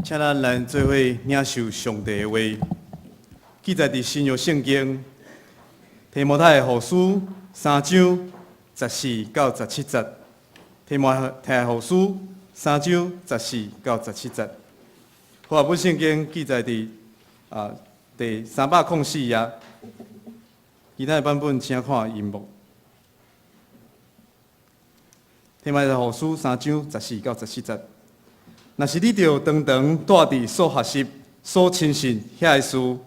请咱来做伙领受上帝的话，记载伫新约圣经提摩太后书3章14到17节。提摩太后书3章14到17节。和合本圣经记载伫第304页，其他的版本请看荧幕。提摩太后书3章14到17节。若是你着常常带伫所学习、所亲信遐个事，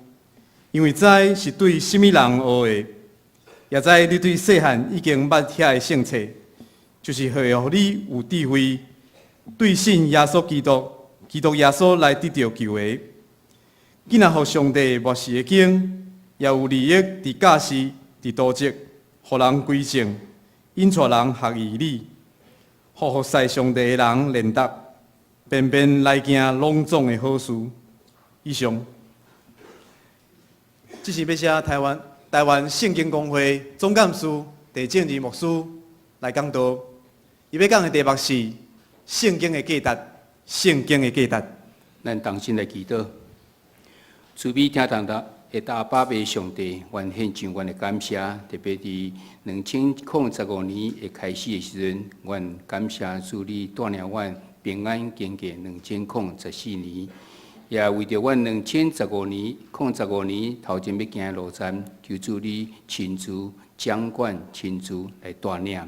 因为知是对甚物人学的，也知你对细汉已经捌遐个圣册，就是为互你有智慧，对信耶稣基督、基督耶稣来得到救的。既然互上帝漠视的经，也有利益伫教示、伫道德，互人归正，引带人学义理，互服侍上帝的人练达。便便来行隆重的好事。以上，这是要写台湾圣经公会总干事地正治牧师来讲道。伊要讲的题目是圣经的价值，圣经的价值。咱同心来祈祷，慈悲听众的大巴贝上帝，愿献上阮的感谢，特别伫2015年一开始的时阵，愿感谢主你带领阮。平安经过2014年，也为着阮2015年头前要行的路站，求主你亲自掌管、亲自来带领。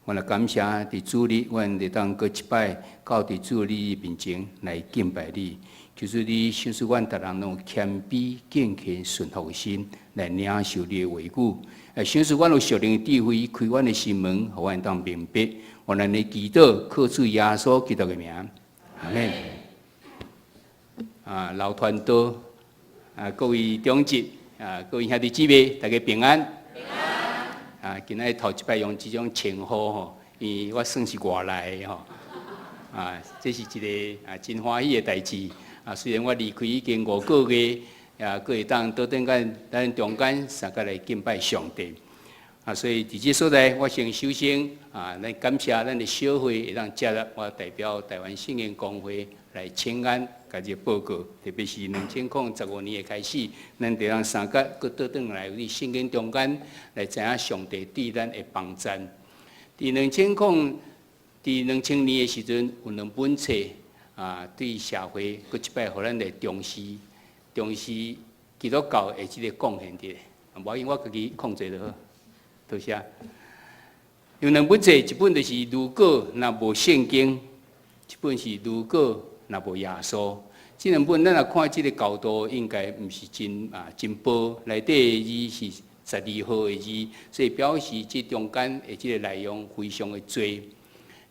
阮来感谢伫主你，阮会当搁一摆到伫主你面前来敬拜你。求主你赏赐阮逐人拢谦卑、敬虔、顺服的心来领受你的话语，赏赐阮有属灵的智慧，开阮的心门，互阮当明白。我们的祈祷，靠主耶稣基督的名，阿门。老团队，各位长职，各位兄弟姊妹，大家平安。平安。今仔头一摆用这种称呼吼，因为我算是外来的吼。这是一个真欢喜的代志。虽然我离开已经5个月，佫会当倒转咱中间三个来敬拜上帝。所以伫这所在，我先首先咱感谢咱的小会会当接纳我代表台湾圣经公会来请安，家己报告。特别是2015年的开始，咱地人三甲佫倒转来伫圣经中间来知影上帝对咱的帮助。伫2000年的时阵，有2本册对社会佫一摆互咱来重视基督教的这个贡献的。无要紧，我家己控制就好。多谢。有2本册，一本就是如果若无圣经，一本是如果若无耶稣。这2本咱若看这个角度，应该毋是真薄。内底字是12号的字，所以表示这中间的这个内容非常的多。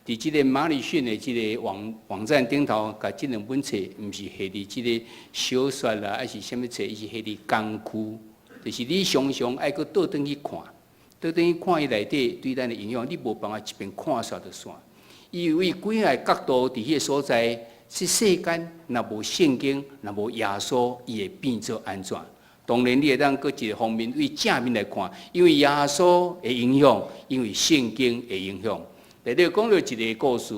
伫这个马里逊的这个网站顶头，甲这2本册，毋是下伫这个小说啦，还是啥物册，伊是下伫工具，就是你常常爱搁倒转去看。倒转去看伊内底对咱的影响，你无办法一边看煞就煞。因为几个角度伫迄个所在，是世间若无圣经，若无耶稣，伊会变做安怎？当然，你会当搁一个方面为正面来看，因为耶稣的影响，因为圣经的影响。内底讲到一个故事，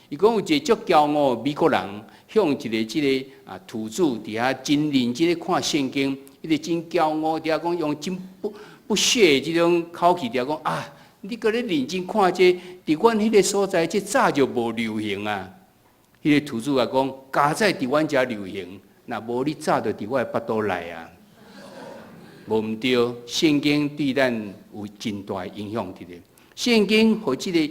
伊讲有一个足骄傲的美国人，向一个土著伫遐真认真咧看圣经，伊就真骄傲，伫遐讲用真不屑这种口气，就讲你搁咧认真看这，伫阮迄个所在，这早就无流行啊。迄个土著也讲，家在伫阮遮流行，若无你早就伫我的腹肚内啊。无毋对，圣经对咱有真大影响伫咧。圣经互这个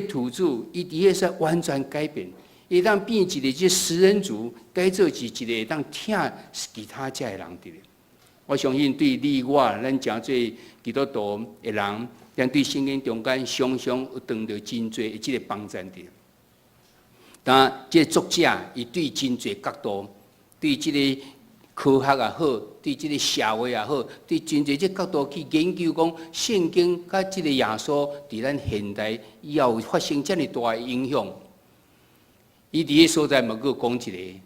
土著，伊伫迄说完全改变，会当变一个这食人族，改做是一个会当听其他遮的人伫咧。我相信对你我，咱诚侪基督徒的人，咱对圣经中间常常有得到真侪即个帮助的。但即个作者伊对真侪角度，对即个科学也好，对即个社会也好，对真侪即角度去研究讲圣经甲即个耶稣伫咱现代以后发生遮尔大的影响。伊伫个所在嘛，佫讲一个，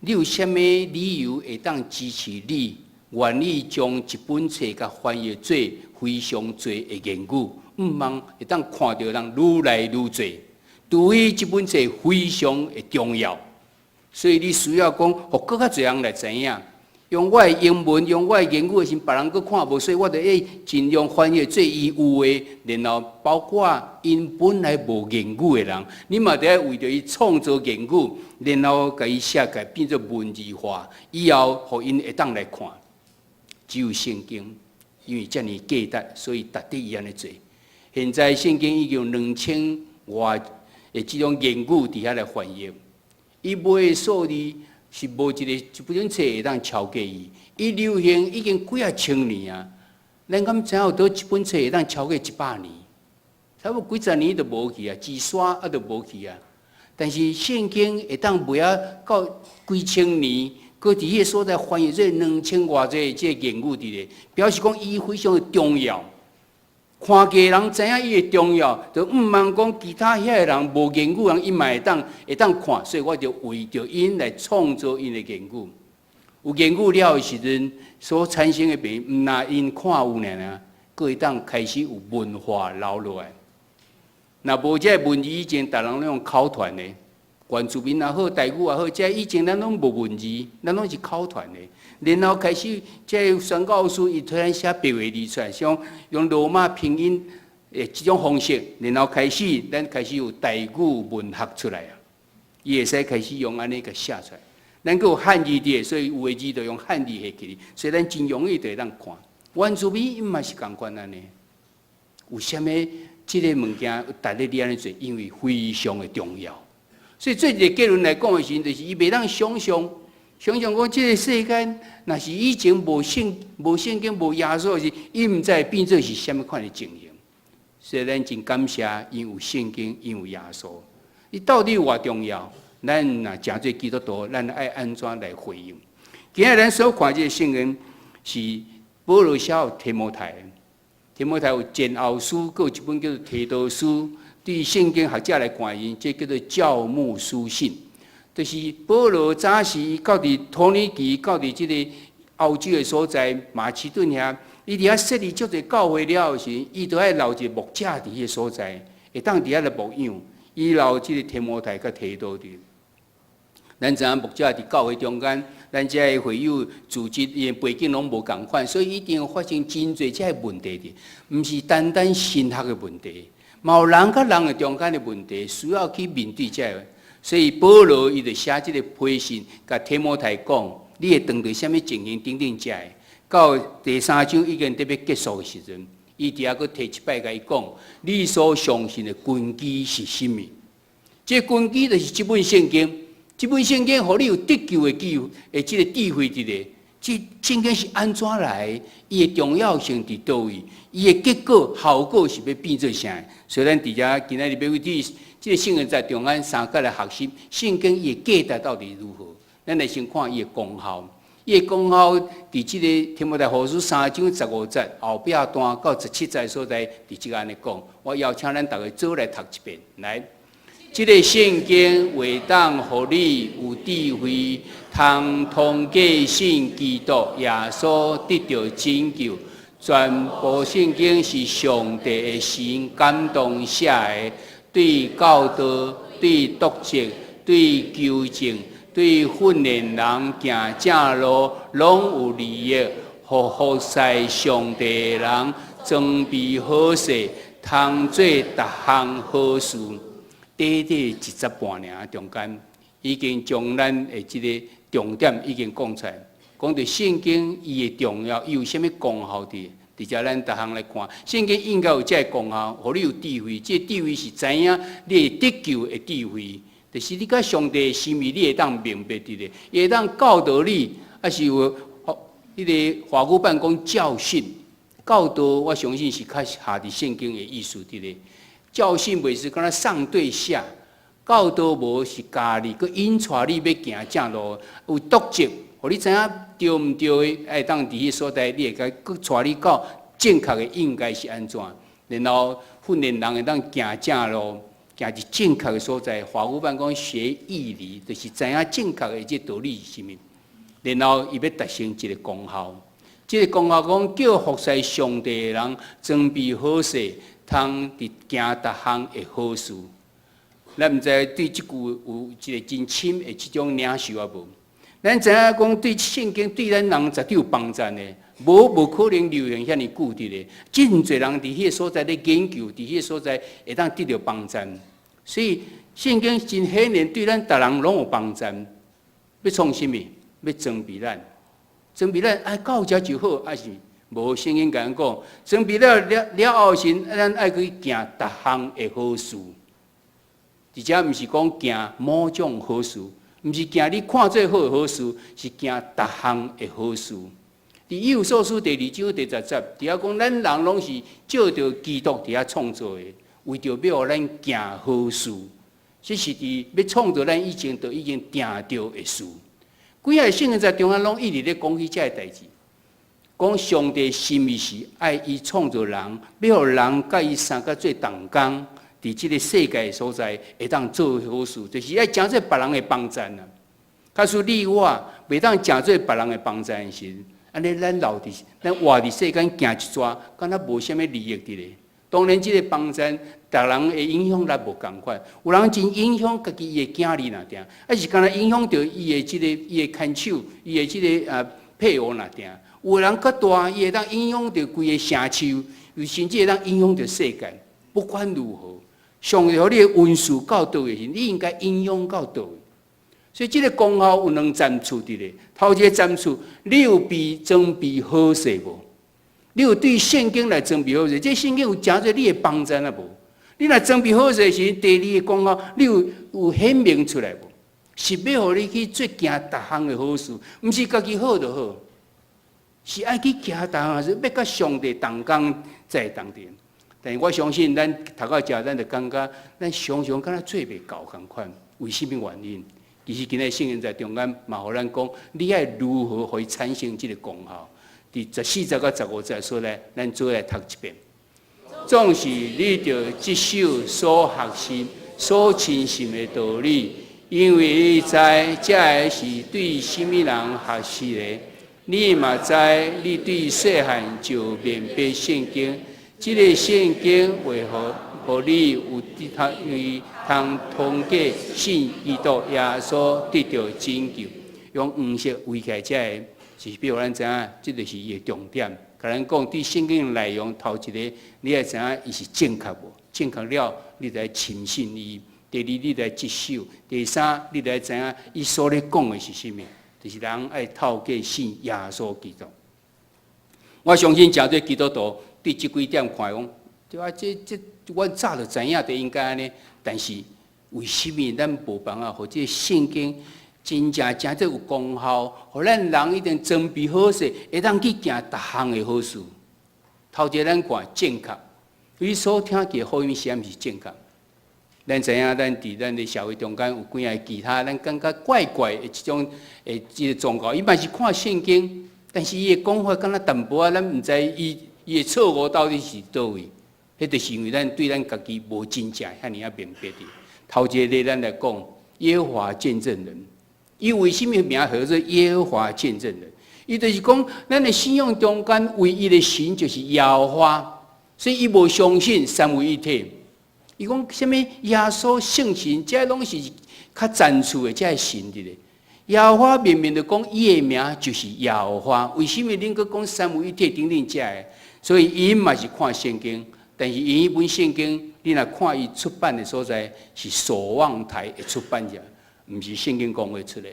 你有啥物理由会当支持你？愿意将一本册甲翻译做非常多的言语，望会当看到人愈来愈多。对于这本册非常的重要，所以你需要讲，互更较侪人来知影。用我的英文，用我的言语的时，别人佫看无，所以我着尽量翻译最伊有的，然后包括因本来无言语的人，你嘛得为着伊创造言语，然后甲伊写改变做文字化，以后互因会当来看。只有圣经，因为遮尔价值，所以值得伊安尼做。现在圣经已经2000外的即种言语伫遐来翻译，伊每个数字。是无一本册会当超过伊。伊流行已经几啊千年啊，咱敢知影有倒一本册会当超过100年？差不多几十年都无去啊，字刷啊都无去啊。但是圣经会当卖啊到几千年，搁伫迄个所在翻译这2000外这言语伫咧，表示讲伊非常的重要。看家人知影伊的重要，就毋茫讲其他遐个人无言语人，伊嘛会当看，所以我就为着因来创造因的言语。有言语了的时阵，所产生的病，毋那因看有尔，佫会当开始有文化留落来。若无这文字以前，逐人拢用口传的，原住民也好，台语也好，这以前咱拢无文字，咱拢是口传的。然后开始，这宣教师伊突然写白话字出来，像用罗马拼音诶这种方式，然后开始咱开始有台语文学出来啊，伊会使开始用安尼个写出来。咱佫有汉字的，所以有诶字就用汉字写起哩，所以咱真容易就会当看。原住民伊嘛是共款安尼，有啥物即个物件值得你安尼做？因为非常的重要。所以做一个结论来讲的时候，就是伊袂当想象讲，即个世间若是以前无圣经、无耶稣时，伊毋知变做是啥物款的情形。所以咱真感谢，因有圣经，因有耶稣。伊到底有偌重要？咱若诚做基督徒，咱爱安怎来回应？今日咱所看即个圣经是保罗写予提摩太，提摩太有前后书，佮有一本叫做提多书。对圣经学者来看，因这叫做教牧书信。就是保罗早时到伫土耳其，到伫即个欧洲的所在马其顿遐，伊伫遐设立足侪教会了时，伊都爱留一个牧者伫迄个所在，会当伫遐来牧养。伊留即个提摩太甲提多伫。咱知影牧者伫教会中间，咱遮个会友组织伊背景拢无共款，所以一定会发生真侪遮个问题伫，毋是单单神学的问题，嘛有人甲人的中间的问题，需要去面对遮个。所以保罗伊就写即个批信，甲提摩太讲，你会当对啥物情形等等遮个。到第3章已经特别结束的时阵，伊伫遐佫提一摆甲伊讲，你所相信的根基是啥物？这根基就是即本圣经，即本圣经互你有得救的机会，即个智慧伫咧。这圣经是安怎来？伊的重要性伫倒位？伊的结果效果是要变做啥？所以咱伫遮今仔日要为即个圣经在中间三角来学习圣经伊的价值到底如何？咱来先看伊的功效。伊的功效伫即个提摩太后书3章15节后壁段到17节所在，伫即个安尼讲。我邀请咱大家做来读一遍。来，即个圣经为当互你有智慧，通过信基督耶稣得到拯救。全部圣经是上帝的神感动写的。对教导、对督责、对纠正、对训练人行正路，拢有利益，互服侍上帝的人装备好势，通做逐项好事。短1节半尔中间，已经将咱的即个重点已经讲出来，讲到圣经伊的重要，伊有啥物功效伫？伫遮咱逐项来看，圣经应该有这个功效，互你有智慧。这智慧是知影你会得救的智慧，就是你甲上帝的心意，你会当明白伫咧，会当教导你，还是有迄个华语版讲教训、教导。我相信是较下伫圣经的意思伫咧。教训袂是敢若上对下，教导无是教你，佮引带你要行正路，有督责。互你知影对毋对的，爱当伫迄所在，你会甲佮带你到正确的应该是安怎，然后训练人会当行正路，行伫正确的所在。华语版讲学义理，就是知影正确的这道理是啥物，然后伊要达成一个功效。这个功效讲叫服侍上帝的人装备好势，通伫行逐项的好事。咱毋知对即句有一个真深的即种领受啊无？咱知影讲对圣经对咱人绝对有帮助的，无可能流行遐尼久伫咧。真侪人伫迄个所在咧研究，伫迄个所在会当得到帮助。所以圣经真显然对咱逐人拢有帮助。要创啥物？要装备咱，装备咱爱到遮就好，还是无？圣经甲咱讲，装备了后时，咱爱去行逐项的好事。而且毋是讲行某种好事，毋是行你看做好的好事，是行逐项的好事。伫以弗所书第2章第10节，伫遐讲咱人拢是照着基督伫遐创造的，为着要互咱行好事。这是伫要创造咱以前就已经定着的事。几下圣经在中间拢一直咧讲起这个代志，讲上帝心意是爱伊创造人，要互人甲伊三个做同工，伫即个世界所在会当做好事，就是爱诚做别人的帮助啊。假使你我袂当诚做别人的帮助的时，安尼咱活伫世间行一逝，敢若无啥物利益伫咧。当然，即个帮助，逐人的影响力无共款。有人真影响家己伊的囝儿若定，还是敢若影响到伊的伊的牵手，伊的即个配偶若定。有的人较大，伊会当影响到规个城市，又甚至会当影响到世界。不管如何，上帝互你的运数到倒位时，你应该影响到倒位。所以，即个功效有2站处伫咧。头一个站处，你有装备好势无？你有对圣经来装备好势？这圣经有诚侪你的帮助啊无？你若装备好势时，第2个功效，你有显明出来无？是要互你去做行逐项的好事，毋是家己好就好，是爱去行逐项事，要甲上帝同工在同点。但是我相信，咱读到遮，咱就感觉咱常常敢若做袂到共款。为什么原因？其实今日圣经在中间嘛，互咱讲，你爱如何可以产生这个功效？伫14节到15节说来，咱做来读一遍。总是你着接受所学习、所亲信的道理，因为你知这是对什么人学习的，你嘛知你对细汉就明白圣经。这个圣经为何互你有通通过信基督耶稣得到拯救？用黄色围起来，这个是比如咱知影，这就是伊的重点。甲咱讲对圣经内容头一个，你也知影伊是正确无？正确了，你来亲信伊；第二，你来接受；第三，你来知影伊所咧讲的是啥物？就是人爱透过信耶稣基督。我相信诚侪基督徒对即几点看讲，对啊，这我早就知影，就应该安尼。但是为什么咱无办法，或者圣经真正有功效，互咱人一定装备好势，会当去行逐项的好事。头一个咱看正确，伊所听见福音是毋是正确？咱知影，咱伫咱的社会中间有几个其他咱感觉怪怪的即种即个宗教，伊嘛是看圣经，但是伊的讲法敢若淡薄仔，咱毋知伊的错误到底是倒位。迄就是因为咱对咱家己无真正遐尼啊明白的。头一个咱来讲，耶和华见证人，伊为什么名叫做耶和华见证人？伊就是讲，咱的信仰中间唯一的神就是耶和华，所以伊无相信三位一体。伊讲什么耶稣圣神，这拢是较赞处的，这是神的咧。耶和华明明就讲伊的名就是耶和华，为什么恁阁讲三位一体等等这个？所以伊嘛是看圣经。但是伊迄本圣经，你若看伊出版的所在是守望台的出版者，毋是圣经讲话出来。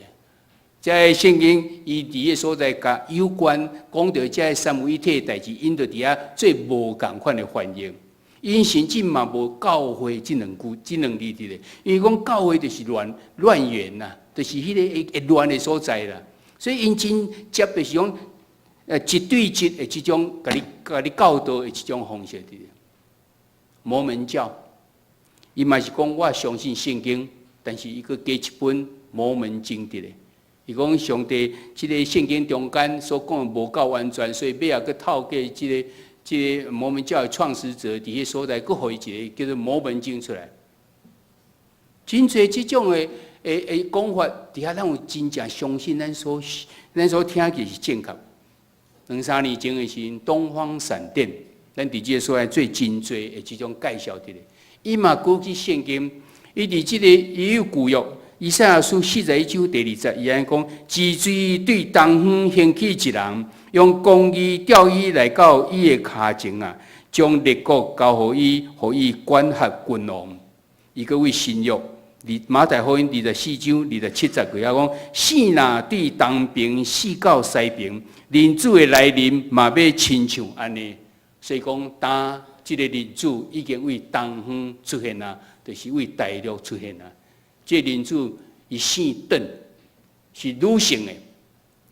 这圣经伊伫个所在甲有关讲到这三位一体的代志，因着伫遐最无共款的翻译。因甚至嘛无教会这两字伫咧，因为讲教会就是乱源呐，就是迄个会乱的所在啦。所以因真接的是讲一对一的即种甲你教导的即种方式伫咧。摩门教，伊嘛是讲我相信圣经，但是伊佫加一本摩门经伫咧。伊讲上帝即个圣经中间所讲的无够完全，所以要佫透过即个摩门教的创始者伫迄所在，佫互伊一个叫做摩门经出来。真侪即种的讲法，伫遐咱有真正相信咱所听见是正确。2-3年前的时，东方闪电。咱伫即个所在最真侪的即种介绍伫咧，伊嘛举起圣经，伊伫即个伊有旧约，以赛亚书41章第20节，伊安讲：自水对东方兴起一人，用公义钓伊来到伊的脚前啊，将列国交互伊，互伊管辖君王。伊个为新约。马太福音24章27节佢讲：死若对东边，死到西边，人子的来临嘛要亲像安尼。所以讲，当即个人子已经为东方出现啦，就是为大陆出现啦。即个人子伊姓邓，是女性的。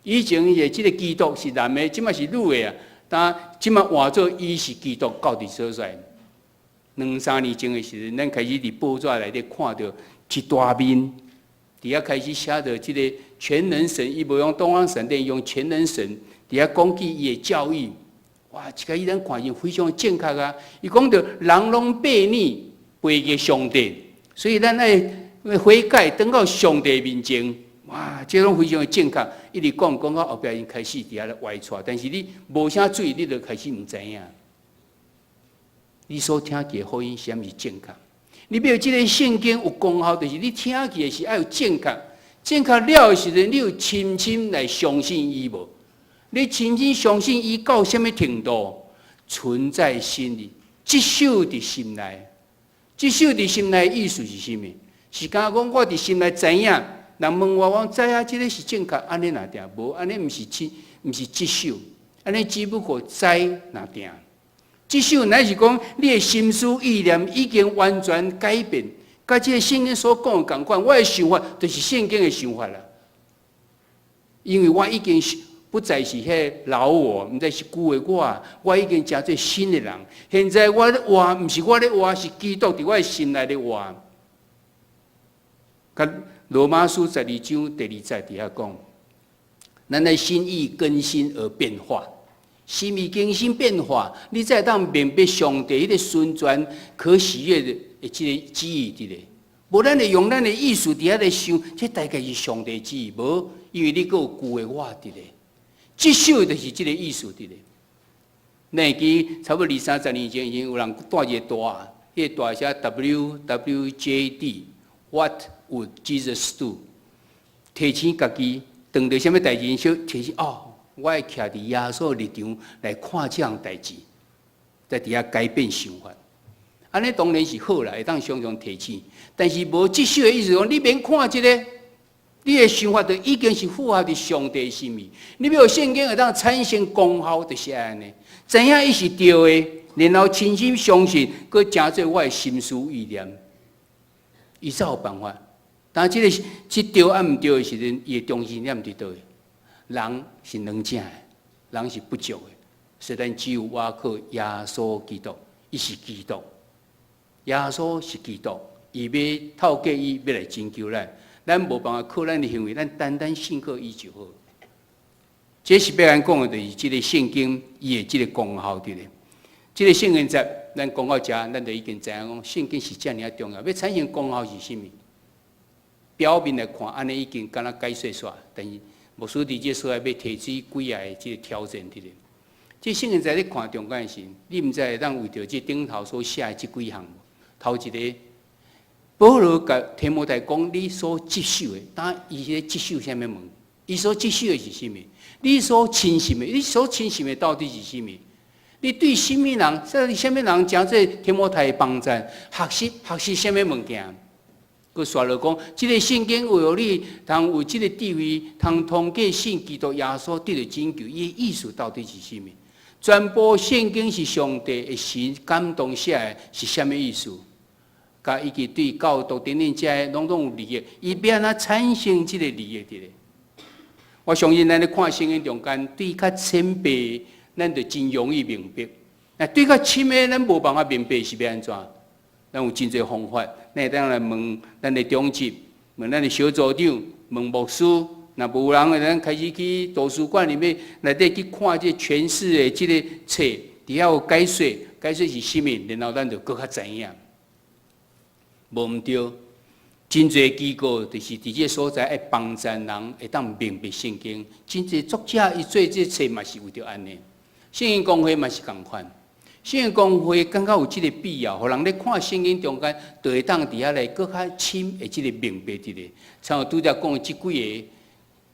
以前的即个基督是男的，即马是女的啊。但即马换做伊是基督到底所在。2-3年前的时阵，咱开始伫报纸内底看到一大面，伫遐开始写着即个全能神，伊无用东方闪电，用全能神，伫遐讲起伊的教义。哇，这个伊咱看见非常正确啊！伊讲到人拢悖逆，背逆上帝，所以咱爱悔改，登到上帝面前。哇，这拢非常的正确。一直讲到后壁，因开始伫遐咧歪错，但是你无啥注意，你就开始唔知影。你所听见的福音是毋是正确？你要有即个圣经有功效，就是你听见的是要有正确。正确了的时阵，你有深深来相信伊无？你深深相信伊到什么程度？存在心里，接受伫心内。接受伫心内的意思是甚么？是讲我伫心内知影，人问我知影即个是正确，安尼哪定？无安尼，毋是接受，安尼只不过知哪定。接受乃是讲你的心思意念已经完全改变，甲即个圣经所讲的同款。我的想法就是圣经的想法啦，因为我已经不再是迄老我，毋再是旧的我已经成做新的人。现在我咧活，毋是我咧活，是基督伫我的心内咧活。甲罗马书12章第2节底下讲，咱的心意更新而变化。心意更新变化，你才当明白上帝迄个顺转可喜悦的即个旨意伫咧。无咱会用咱的意思伫遐咧想，这大概是上帝旨意，无因为你还有旧的我伫咧。接受就是即个意思伫咧。那记差不多20-30年前，已经有人带一个大，迄个大写 WWJD，What would Jesus do？ 提醒家己，当着什么代志，小提醒哦。我会徛伫耶稣立场来看这样代志，在底下改变想法，安尼当然是好啦，会当常常提醒。但是无接受的意思讲，你免看这个，你的想法就已经是符合伫上帝的心意。你要有圣经会当产生功效，就是安尼。知影伊是对的，然后深深相信，佮加做我的心思意念，伊才有办法。但这对啊毋对的时阵，伊的中心点伫倒位？人是两正的，人是不足的。虽然只有我靠耶稣基督，伊是基督，耶稣是基督，伊要透过伊要来拯救咱，咱无办法靠咱的行为，咱单单信靠伊就好。这是要咱讲的，就是这个圣经伊的这个功效伫咧。这个圣经节，咱讲到这，咱就已经知影讲，圣经是遮尔重要。要产生功效是甚么？表面来看，安尼已经敢若解说煞，但是牧师伫这所在要提出几下的这个挑战伫咧。这圣经在你看中间时，你毋知会当为着这顶头所写的这几项。头一个，保罗甲提摩太讲，你所接受的，当伊咧接受啥物问？伊所接受的是甚物？你所亲信的，你所亲信的到底是甚物？你对什么人？说什么人将这提摩太帮助学习什么物件？佮说落讲，这个圣经为了你通有这个地位，通通过信基督耶稣得到拯救，伊意思到底是甚物？全部圣经是上帝的神感动写的，是什么意思？甲伊及对教导等等遮拢有利益，伊要安怎产生这个利益伫咧？我相信咱咧看圣经中间，对较浅白，咱就真容易明白；那对较深的，咱无办法明白是要安怎？咱有真侪方法，咱会当来问咱的中级，问咱的小组长，问牧师。若无人的，咱开始去图书馆里面内底去看这全市的这个册，底下有解说，解说是甚物，然后咱就更较知影。无毋对，真侪机构就是伫这所在爱帮助人，会当明白圣经。真侪作者伊做这册嘛是为着安尼，圣经公会嘛是共款。圣经公会感觉有即个必要，互人咧看圣经中间，就会当伫遐来搁较深的即个明白伫咧。像我拄则讲的即几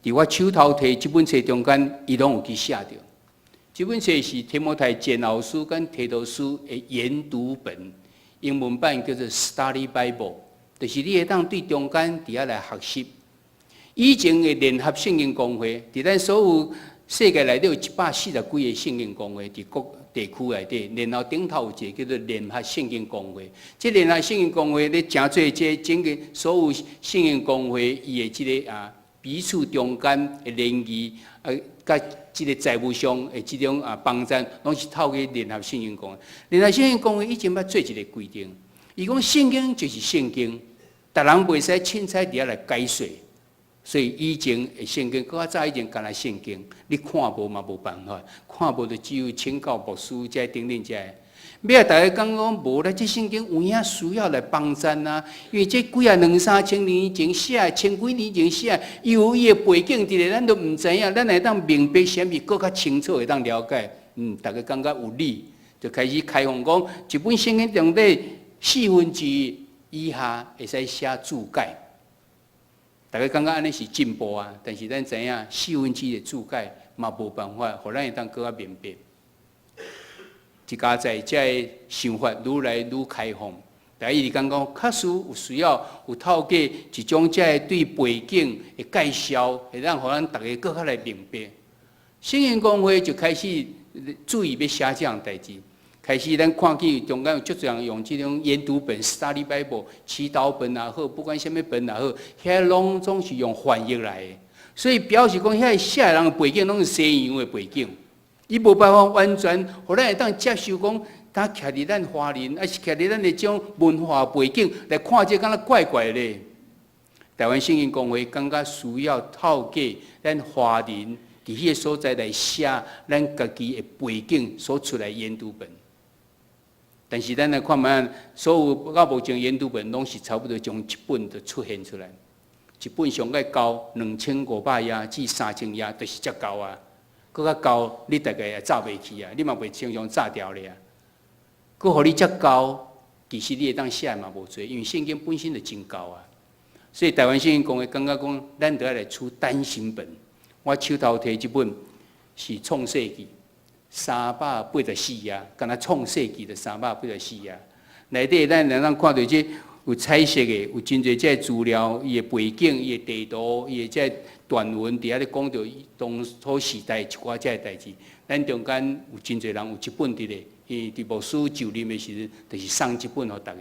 个，伫我手头摕即本册中间，伊拢有去写着。即本册是提摩太前后书跟提多书的研读本，英文版叫做 Study Bible， 就是你会当对中间伫遐来学习。以前的联合圣经公会，伫咱所有世界内底有140几个圣经公会，伫各地区内底，然后顶头有一个叫做联合圣经公会。即联合圣经公会咧，诚做即整个所有圣经公会伊的即个彼此中间的联谊，甲即个财务上的即种帮助，拢是透过联合圣经公会。联合圣经公会以前捌做一个规定，伊讲圣经就是圣经，逐人袂使凊彩伫遐来解说。所以以前的圣经，搁较早以前干那圣经，你看无嘛无办法，看无就只有请教牧师才等等才。要大家讲无咧，这圣经有影需要来帮助啊，因为这几啊2、3千年前写，千几年前写，伊有伊的背景伫咧，咱都毋知影，咱会当明白啥物，搁较清楚会当了解。大家感觉有理，就开始开放讲，一本圣经中底1/4以下会使写注解。大家感觉安尼是进步啊，但是咱知影1/4的注解嘛无办法，互咱会当搁较明白。一家在这想法愈来愈开放，大家一直讲确实有需要有透过一种这对背景的介绍，会让互咱大家搁较来明白。圣经公会就开始注意要写这样代志。开始，咱看见中间有足多人用这种研读本、Study Bible、祈祷本也好，不管什么本也好，遐拢总是用翻译来的。所以表示讲，遐写人的背景拢是西洋的背景，伊无办法完全，互咱会当接受讲，他徛伫咱华人，还是徛伫咱的这种文化背景来看，这敢若怪怪咧。台湾圣经公会感觉需要透过咱华人伫迄个所在来写咱家己的背景所出来研读本。但是咱来看卖，所有到目前研读本拢是差不多从一本就出现出来，一本上个高2500页至3000页，就是遮高啊。搁较高，你大概也炸袂起啊，你嘛袂常常炸掉咧啊。搁互你遮高，其实你会当写嘛无多，因为圣经本身就真高啊。所以台湾圣经公会感觉讲，咱得要来出单行本。我手头摕一本是创世纪。384页，敢若创世纪的384页，内底咱看到这有彩色的，有真侪这资料，伊的背景、伊的地图、伊的这段文，伫遐咧讲到当初时代一寡这代志。咱中间有真侪人有一本伫咧，伊伫牧师就任的时阵，就是送一本互大家。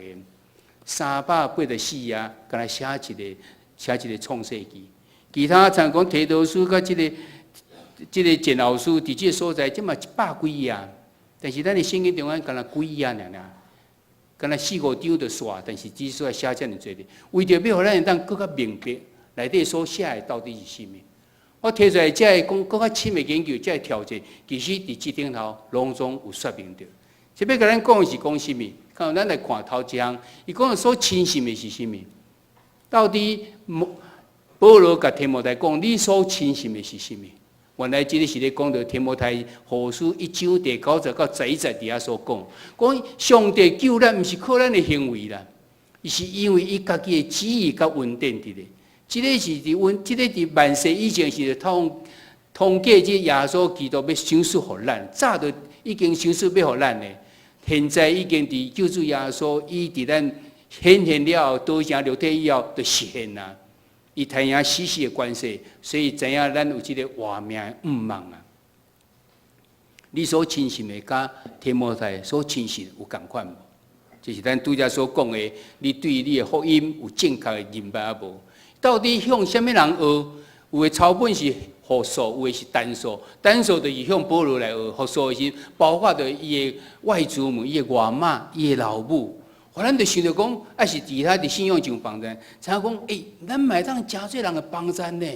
384页，敢若写一个创世纪，其他像讲提多书甲这个前后书伫这个所在，即嘛100几页，但是咱的圣经中间敢若几页尔，敢若4、5张就煞，但是只需要写遮尔侪哩，为着要互咱会当更较明白内底所写的到底是甚物。我提出来这个讲更较深的研究，这个条件其实伫这顶头拢总有说明着。即要甲咱讲的是讲甚物？看咱来看头一项，伊讲的所亲信的是甚物？到底保罗甲提摩太讲，你所亲信的是甚物？原来这个是咧讲到提摩太后书1章第90到11节底下所讲，讲上帝救咱，毋是靠咱的行为啦，伊是因为伊家己的旨意甲稳定伫咧。这个是伫万世以前是通过这耶稣基督要赏赐互咱，早就已经赏赐要互咱咧。现在已经伫救主耶稣，伊伫咱显现了，道成肉体以后就实现啦。伊太阳死死的关系，所以知影咱有即个活命的毋望啊。你所亲信的，甲提摩太所亲信有共款无？就是咱拄则所讲的，你对你的福音有正确的认识无？到底向什么人学？有的抄本是复数，有的是单数。单数就是向保罗来学，复数是包括着伊的外祖母、伊的外妈、伊的老母。咱就想着讲，还是其他的信仰上帮咱，才讲，咱买当真侪人的帮咱呢？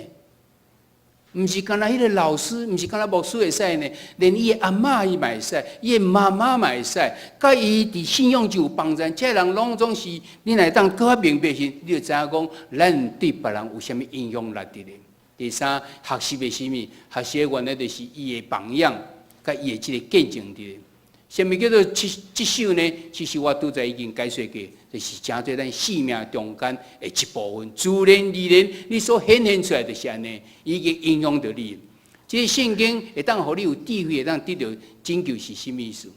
毋是干那迄个老师，毋是干那牧师会使呢，连伊的阿嬷伊嘛会使，伊的妈妈嘛会使，甲伊伫信仰上有帮咱，这人拢总是你来当搁较明白时，你就知影讲，咱对别人有啥物影响力伫咧。第三，学习的啥物？学习的原来就是伊的榜样，甲伊的即个见证伫咧。什么叫做即首呢？其实我拄才已经解说过，就是正做咱生命中间的一部分。自然而然，你所显现出来就是安尼，已经影响到你。这个圣经会当互你有智慧，会当得到拯救是什么意思？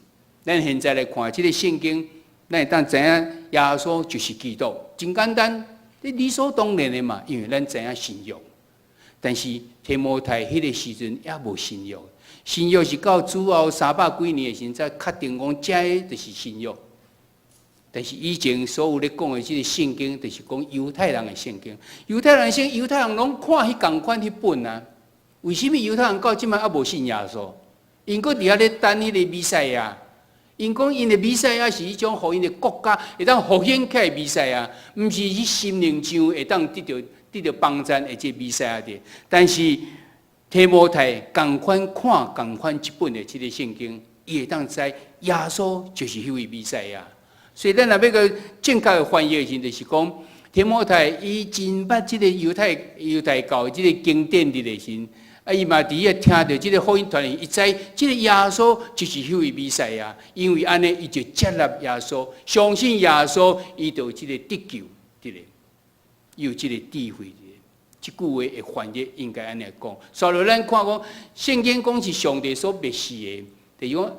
咱现在来看这个圣经，咱会当知影耶稣就是基督，真简单，这理所当然的嘛，因为咱知影信仰。但是提摩太迄个时阵也无信仰。信约是到主后300几年的时候才确定讲，这就是信约。但是以前所有咧讲的这个圣经，就是讲犹太人的圣经。犹太人拢看迄共款迄本啊。为什么犹太人到即摆还无信耶稣？因搁伫遐咧等迄个弥赛亚。因讲因的弥赛亚是迄种互因的国家会当复兴起来的弥赛亚，毋是迄心灵上会当得到帮助的这弥赛亚的。但是提摩太共款看共款一本的这个圣经，伊会当知耶稣就是迄位弥赛亚。所以咱若要个正确的翻译的时，就是讲提摩太伊真捌这个犹太教这个经典的时，伊嘛伫遐听到这个福音传，伊知这个耶稣就是迄位弥赛亚，因为安尼伊就接纳耶稣，相信耶稣，伊就有这个得救，对个，有这个智慧。这句话的翻译应该安尼讲。所以咱看讲，圣经讲是上帝所默示的，就是讲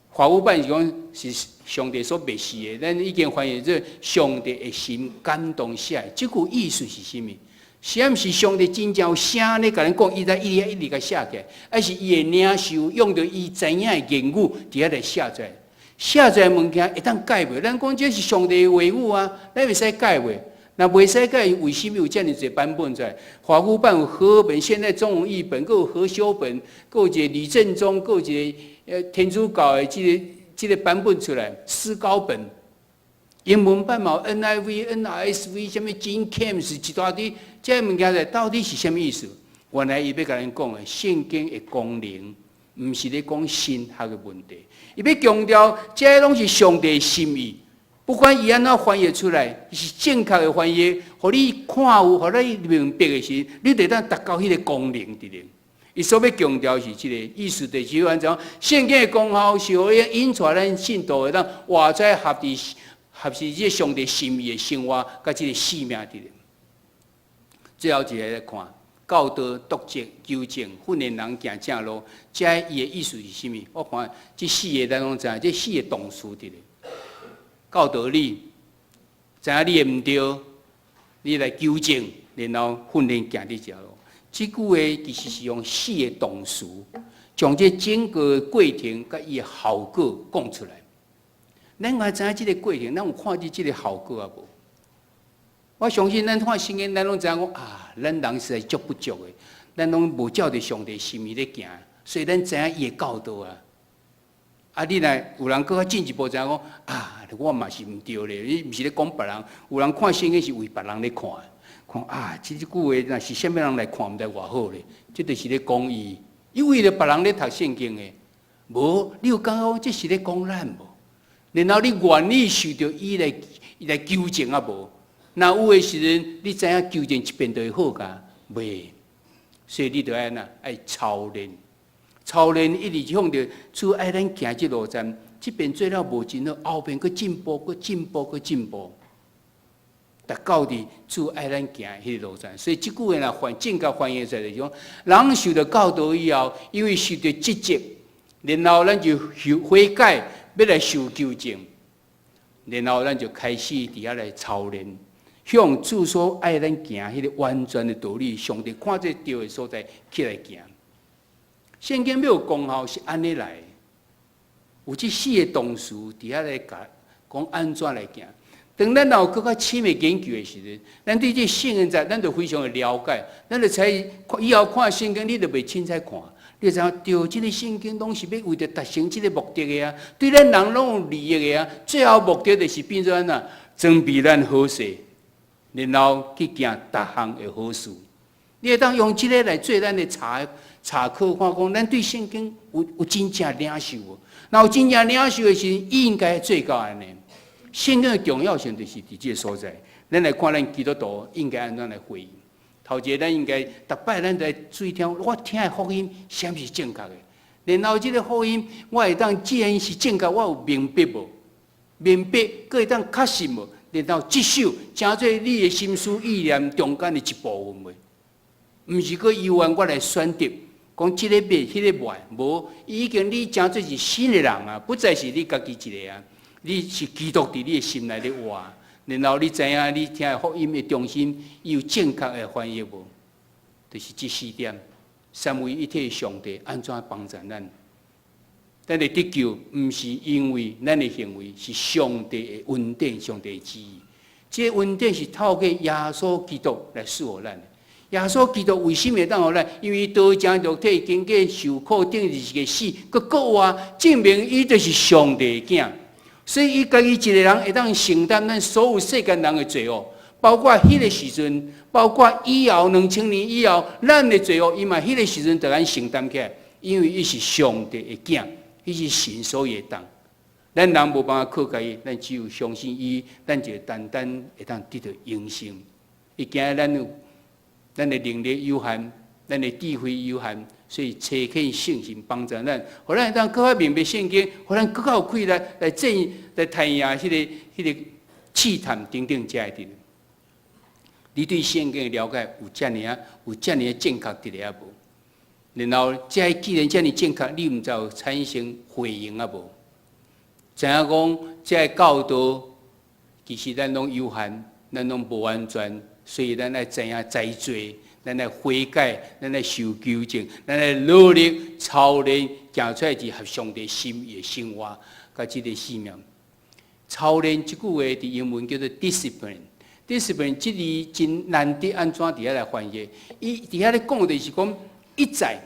华语版是讲是上帝所默示的。咱已经翻译做上帝的心感动写的。这句意思是什么？是毋是上帝真正有声咧，甲咱讲，伊在一直甲写起来，还是伊的领袖用着伊知影的言语伫遐来写出来？写出来物件会当改袂？咱讲这是上帝的话语啊，咱袂使改袂。那袂使改，为什么有这样子版本出来？华语版有和本，现在中文译本，佫有和修本，佫有一个李正宗，佫有一个天主教的这个版本出来，思高本。英文版嘛 ，NIV、NRSV， 什么 King James 一大堆，这物件到底是什么意思？原来伊要甲咱讲的，圣经的功能，毋是咧讲神学的问题，伊要强调，这拢是上帝的心意。不管伊安怎翻译出来，是正确的翻译，互你看有，互你明白的时，你得当达到迄个功能伫咧。伊所要强调是即个意思，就是安怎圣经的功效是互引出咱信徒会当活在合适即个上帝心意的生活，甲即个使命伫咧。最后一个来看，教导、督责、纠正、训练人行正路，这伊的意思是甚物？我看这4个咱拢知，这4个动词伫咧。教导你，知影你的毋对，你来纠正，然后训练行这条路。这句话其实是用4个动词，将这整个过程甲伊的效果讲出来。咱也知影这个过程，咱有看见这个效果啊无？我相信咱看圣经，咱拢知影讲啊，咱人实在足不足的，咱拢无照着上帝心意咧行，所以咱知影伊的教导啊。啊！你若有人搁较进一步知影讲啊，我嘛是毋对咧，你毋是咧讲别人。有人看圣经是为别人咧看，看啊，这句话若是啥物人来看，毋知偌好咧。这就是咧讲伊，伊为了别人咧读圣经诶，无你有感觉讲这是咧讲咱无？然后你愿意受着伊来纠正啊无？那有诶时阵，你知影纠正一遍就会好噶，袂。所以你着爱哪爱操练。操练一直向着主爱咱行这路站，这边做了无真好，后边佫进步，佫进步，佫进步。达到伫主爱咱行迄个路站，所以即句话若正确翻译出来就是讲，人受到教导以后，因为受到职责，然后咱就悔改，要来受纠正，然后咱就开始伫遐来操练，向主所爱咱行迄个完全的道理，上帝看这对的所在起来行。圣经要有功效是安尼来的，有这4个动词伫遐来讲安怎来行。当咱有更较深的研究的时阵，咱对这圣经在咱就非常的了解，咱就才以后看圣经，你就袂凊彩看，你就知影对这个圣经拢是要为着达成这个目的的啊，对咱人拢有利益的啊。最后目的就是变做安怎装备咱好势，然后去行逐项的好事。你会当用这个来做咱的查考，看讲咱对圣经有真正领受无？若有真正领受的时，应该做到安尼。圣经的重要性就是伫这个所在。咱来看咱基督徒应该安怎来回应。头一个咱应该逐摆咱在注意听，我听的福音啥是正确的？然后这个福音，我会当既然是正确，我有明白无？明白，佫会当确信无？然后接受，成做你的心思意念中间的一部分袂，毋是佫由我来选择，讲这个买，迄个买，无，已经你成做是新的人啊，不再是你家己一个啊，你是基督伫你的心内咧活，然后你知影你听的福音的中心，伊有正确的翻译无？就是这4点，三位一体的上帝安怎帮助咱？咱的得救，毋是因为咱的行为，是上帝的恩典，上帝的旨意。这个恩典是透过耶稣基督来赐予咱的。耶稣基督为什么会当予咱？因为道成肉体，经过受苦，等于是个死，佮国话证明伊就是上帝的囝。所以伊家己一个人会当承担咱所有世间人的罪恶，包括迄个时阵，包括以后2000年以后，咱的罪恶，伊嘛迄个时阵就咱承担起来，因为伊是上帝的囝。伊是神所会当，咱人无办法靠近伊，咱只有相信伊，咱就单单会当得到永生。伊惊咱的能力有限，咱的智慧有限，所以切恳信心帮助咱，互咱会当更加明白圣经，互咱更加有气力来赚赢迄个试探等等遮的。你对圣经的了解有遮尔啊，有遮尔正确伫咧啊无？然后，这既然这么正确，你毋知有产生回应啊无？知影讲这教导其实咱拢有限，咱拢无完全，所以咱来知影知罪，咱来悔改，咱来受纠正，咱来努力操练，行出来是合上帝心意的生活，甲这个使命。操练这句话伫英文叫做 discipline。discipline 这字真难得，安怎伫遐来翻译？伊伫遐咧讲的是讲。一再，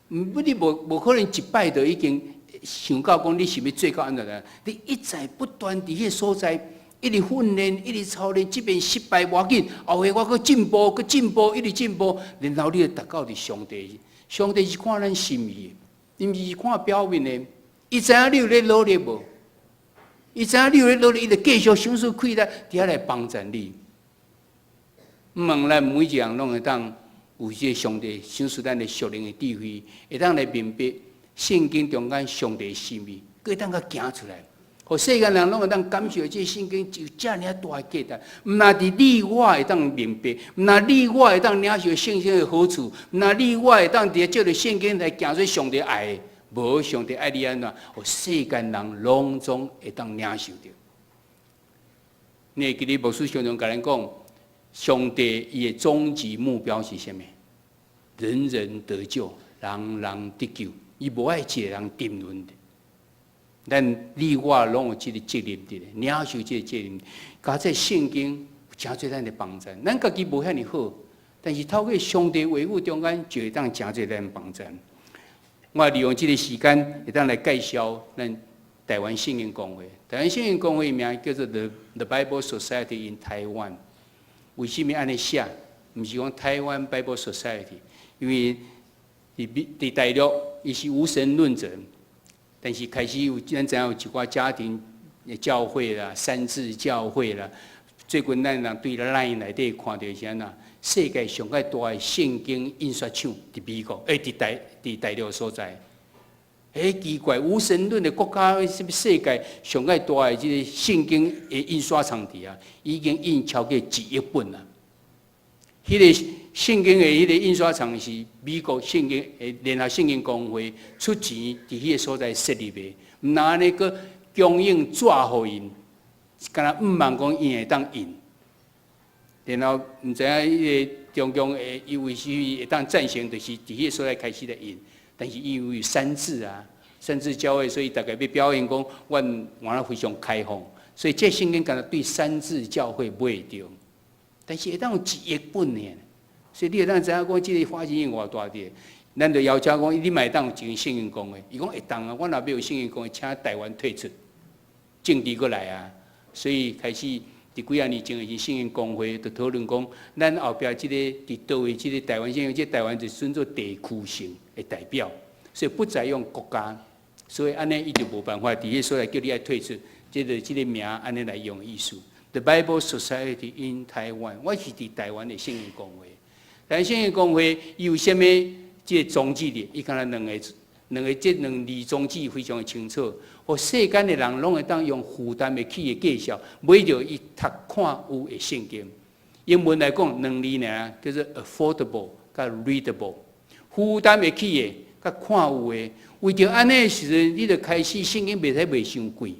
你无可能一摆就已经想到讲你是要做到安怎样？你一再不断伫迄个所在，一直训练，一直操练，即边失败无要紧，后下我搁进步，搁进步，一直进步，然后你就达到伫上帝。上帝是看咱心意的，伊毋是看表面的。伊知影你有咧努力无？伊知影你有咧努力，伊就继续想出气力，伫遐来帮助你。问咱每一样拢会当。有这上帝赏赐咱的属灵的智慧，会当来明白圣经中间上帝的心意，会当甲行出来，互世间人拢会当感受这圣经就遮尔大的价值。毋那伫你我会当明白，毋那你我会当领受圣经的好处，毋那你我会当伫借着圣经来行出上帝爱的，无上帝爱你安怎，互世间人拢总会当领受着。你会记得牧师常常甲咱讲，上帝伊的终极目标是啥物？人人得救，人人得救，伊无爱一个人沉沦的。咱你我拢有这个责任的，领受这个责任。加在圣经真侪咱的帮助，咱家己无遐尼好，但是透过上帝话语中间，就会当真侪咱帮助。我利用这个时间，会当来介绍咱台湾圣经公会。台湾圣经公会名叫做 The Bible Society in Taiwan。为什么安尼写？毋是讲台湾 Bible Society。因为伫大陆，伊是无神论者，但是开始咱知影有一寡家庭教会啦、三自教会啦，最近咱人对 LINE 内底看到是安怎？世界上界大的圣经印刷厂伫美国，伫大陆所在。奇怪，无神论的国家，是不是世界上界大的这个圣经的印刷厂伫啊？已经印超过1亿本啦。迄个圣经的迄个印刷厂是美国圣经联合圣经公会出钱伫迄个所在设立的，毋那安尼个供应纸互因，敢若5万公印会当印，然后毋知影迄个中共伊为什么会当赞成，就是伫迄个所在开始来印，但是因为三自啊，三自教会，所以大概要表现讲，阮玩非常开放，所以这圣经敢若对三自教会买着。但是会当有1亿本呢，所以你会当知影讲，这个发展性偌大滴。咱就要求讲，你嘛会当有一间圣经公会，伊讲会当啊，我若要有圣经公会，请台湾退出，政治过来啊。所以开始伫几啊年前的圣经公会，就讨论讲，咱后壁这个伫倒位，这个台湾圣经，这台湾就算做地区性的代表，所以不再用国家，所以安尼伊就无办法伫迄所来叫你爱退出，这个名安尼来用意思。The Bible Society in Taiwan， 我是伫台湾的圣经公会。台湾圣经公会有啥物即个宗旨哩？伊敢若这两字宗旨非常的清楚，互世间的人拢会当用负担得起的价值买着伊读看有的圣经。英文来讲，两字呢叫做 affordable 甲 readable， 负担得起的甲看有的。为着安尼时阵，你就开始圣经袂使卖伤贵，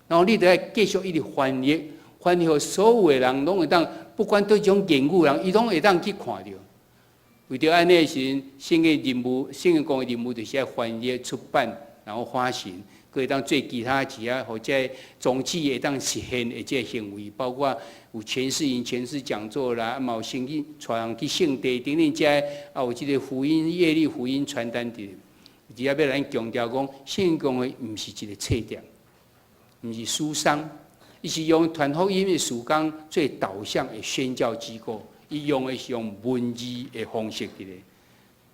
然后你就要继续一直翻译，翻译互所有的人拢会当，不管对种言语人，伊拢会当去看到。为着安尼的时阵，圣经任务，圣经讲的任务就是要翻译、出版，然后发行，佮会当做其他其他或者宗旨会当实现的这行为，包括有诠释因诠释讲座啦，嘛有圣经传人去圣地等等遮，啊有即个福音业力福音传单的。而且要咱强调讲，圣经讲的毋是一个册店，毋是书商，伊是用传福音的事工做导向的宣教机构，伊用的是用文字的方式的。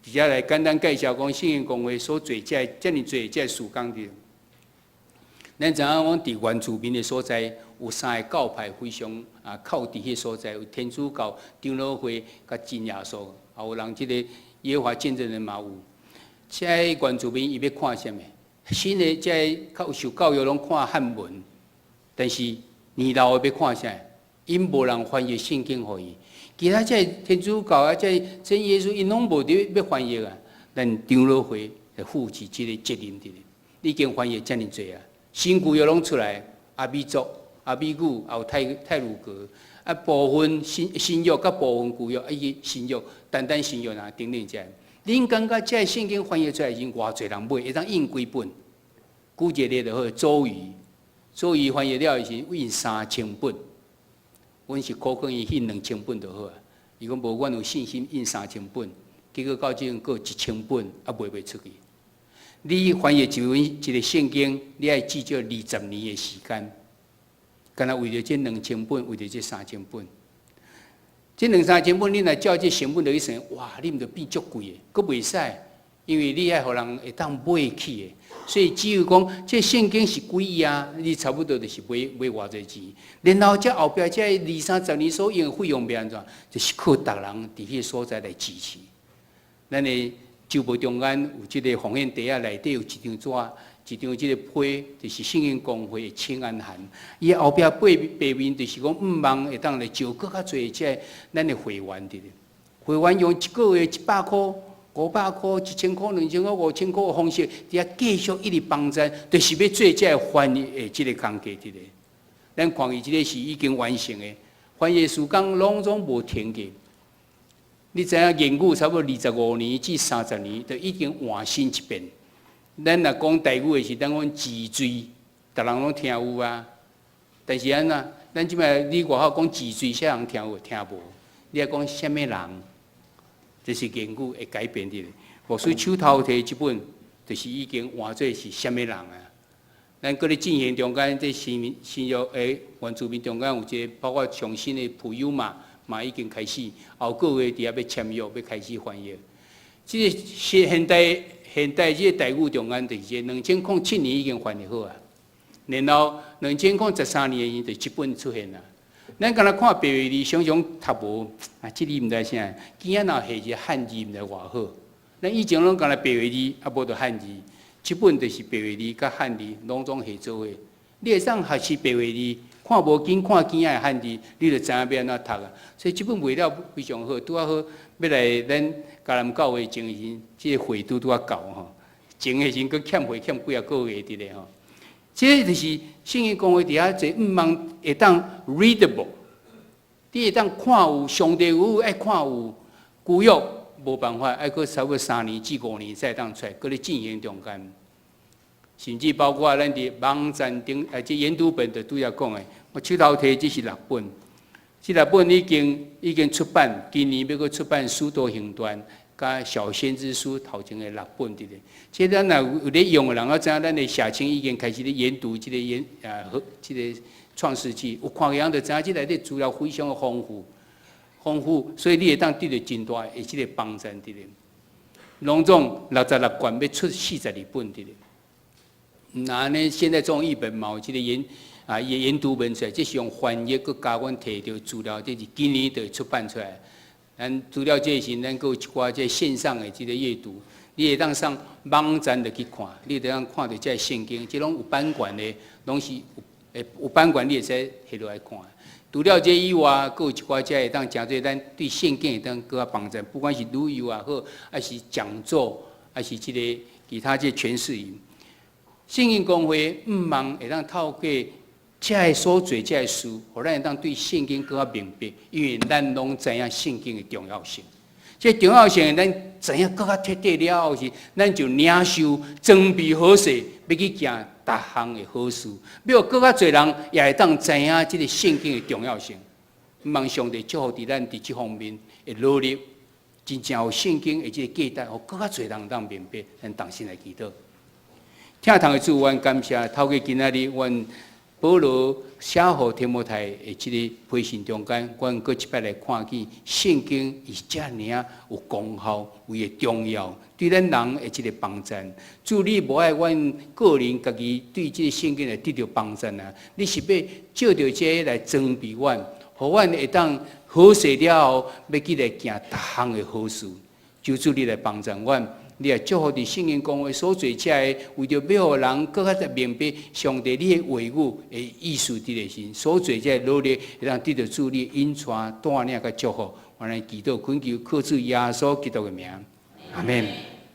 而且来简单介绍讲，圣经讲话所做遮尔做遮事工的。咱知影讲伫原住民的所在，有3个教派非常靠伫迄所在，有天主教、长老会、甲真耶稣，也有人即个耶和华见证人嘛有。这原住民伊要看啥物？新的这较受教育拢看汉文，但是年老的要看啥？因无人翻译圣经互伊。其他这天主教啊，这真耶稣因拢无伫要翻译啊。咱长老会来负起这个责任的。已经翻译遮尔济啊，新旧约拢出来，阿美族、阿美语，还有泰鲁格，啊部分新约甲部分旧约，伊新约单新约啊等等遮。恁感觉这圣经翻译出来已经偌侪人买，会当印几本？古一个就好，周瑜翻译了是印3000本，阮是可可伊印2000本就好啊。伊讲无，阮有信心印3000本，结果到即阵过1000本，也卖袂出去。你翻译一个圣经，你爱至少20年的时间，干那为着这2000本，为着这3000本。这2-3000本，你若照这成本就去算，哇，你毋着变足贵的，佫袂使，因为你爱互人会当买起的，所以只有讲这圣经是几亿啊，你差不多就是买偌济钱，然后这后壁这20-30年所用的费用要安怎？就是靠逐人伫迄个所在来支持。咱的周报中间有即个奉献袋啊，内底有一张纸，一张即个批，就是圣经公会的请安函。伊后壁背面就是讲毋望会当来招更较侪即咱的会员的。会员用一个月100块、500块、1000块、2000块、5000块的方式，伫遐继续一直帮助，就是要做即个翻译的即个工作的。咱看伊即个是已经完成的，翻译事工拢总无停过。你知影言语差不多25年至30年，就已经换新一遍。咱若讲台语的是，咱讲字缀，逐人拢听有啊。但是安怎？咱即摆你外口讲字缀，啥人听有？听无。你要讲什么人？这是言语会改变的。所以手头摕即本，就是已经换做是什么人啊？咱搁咧进行中间，这新约诶原住民中间有一个，包括上新的普悠嘛已经开始，后个月伫遐要签约，要开始翻译。即个现代即个台语中间，就是2007年已经翻译好啊。然后2013年就一本出现啦。咱敢若看白话字，常常读无啊，即字毋知啥，今仔若下一个汉字毋知偌好。咱以前拢敢若白话字，啊无着汉字，即本就是白话字甲汉字拢总下做伙。你会当学习白话字。看无紧，看见的汉字，你就知影要安怎读啊。所以这本卖了非常好，拄啊好要来咱嘉南教会前时，这个会拄啊到吼。前的时佫欠会欠几啊个月伫咧吼。这就是圣经讲话伫遐坐，毋望会当 readable， 你会当看有上帝有爱看有旧约无办法，爱佫差不多3年至5年才当出来，佫咧进行中间。甚至包括咱伫网站顶，这研读本就拄则讲的，我手头摕这是6本，这6本已经出版，今年要阁出版《使徒行传》甲《小先知书》头前的6本伫咧。即咱若有咧用的人，我知影咱的社青已经开始咧研读这个这个创世纪，有看个样就知影这内底资料非常的丰富，所以你会当得到真大的这个帮助伫咧。拢总66卷要出42本伫咧。那呢？现在中译本嘛有这个研读本出来，这是用翻译，佮加阮摕到资料，这是今年就会出版出来。咱资料这时，咱佮有一寡这线上的这个阅读，你会当上网站就去看，你会当看到这圣经，这拢有版权的，拢是有版权，你会使摕落来看。除了这以外，佫有一寡遮会当诚侪咱对圣经会当搁较帮助，不管是旅游也好，还是讲座，还是即个其他这诠释员。圣经公会毋茫会当透过遮个所做遮个事，互咱会当对圣经搁较明白，因为咱拢知影圣经的重要性。这重要性，咱知影搁较彻底了后是，咱就领受装备好势，要去行逐项的好事。要搁较侪人也会当知影这个圣经的重要性。毋望上帝祝福伫咱伫这方面的努力，真正有圣经的这个价值，互搁较侪人当明白，咱同心来祈祷。听堂的主，阮感谢透过今仔日，阮保罗写予提摩太的这个批信中间，阮搁一摆来看见圣经是遮尔有功效、有个重要，对咱人的这个帮助。主，你无爱阮个人家己对这个圣经来得到帮助啊！你是要借着这来装备阮，互阮会当好势了后，要去来行逐项的好事。求主你来帮助阮。你也祝福伫圣经讲话所做遮个，为着要互人更加明白上帝你的话语的意思伫个时，所做遮个努力，会当得到主你引传带领甲祝福。我来祈祷恳求靠主耶稣基督的名，阿门。